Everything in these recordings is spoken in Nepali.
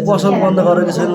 पसल बन्द गरेको छैन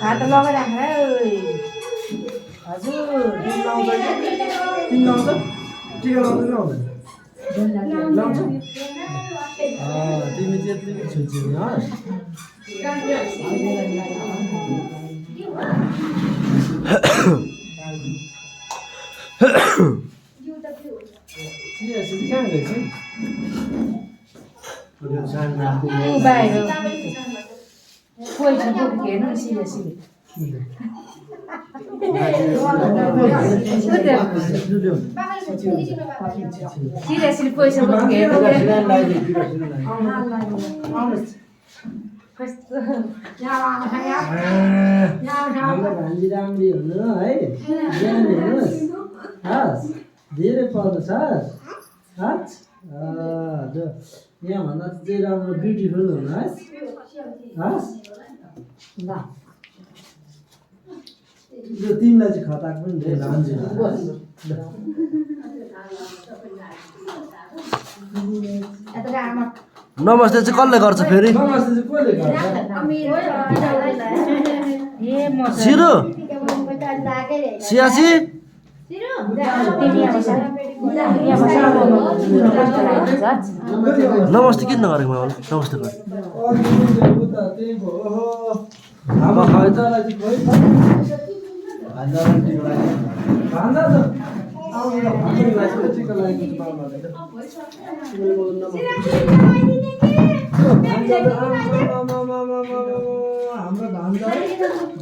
खाता लगाएर हजुर तिमी त्यत्तिकै छुच्ची नि हस् कहाँ गएछ बाहिर कोही छ हेर्नु न सिधै सिधै पैसा हेर्नु भान्जी राम्री हुनु है ज्ञान हेर्नुहोस् हस् धेरै पढ्नु छ यहाँभन्दा चाहिँ राम्रो ब्युटिफुल हुनुहोस् हस् ल यो तिमीलाई चाहिँ खताक पनि धेरै भान्जी नमस्ते चाहिँ कसले गर्छ फेरि नमस्ते चाहिँ कसले गर्छ सिरु सियासी नमस्ते किन नगरेको मैले नमस्ते गर हाम्रो भान्जा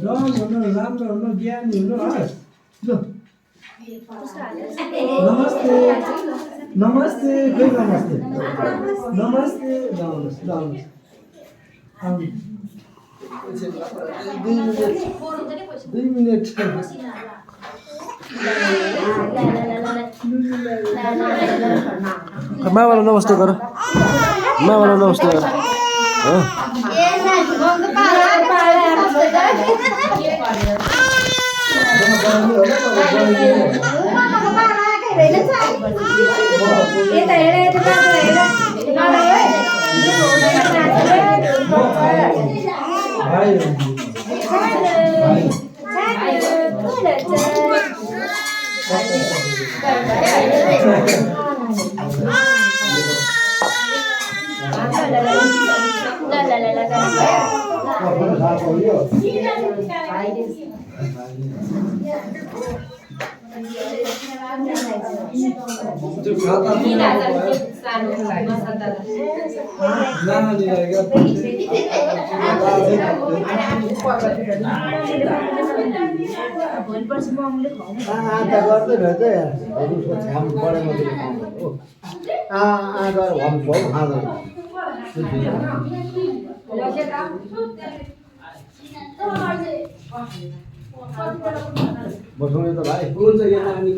रङ हुनु राम्रो हुनु ज्ञानी हुनु हस् नमस्ते नमस्ते खोइ नमस्ते नमस्ते लाउनुहोस् लाउनुहोस् 2 मिनट मामालाई नमस्ते गर मामालाई नमस्ते गर बसाउने त भाइ हुन्छ यहाँ नानी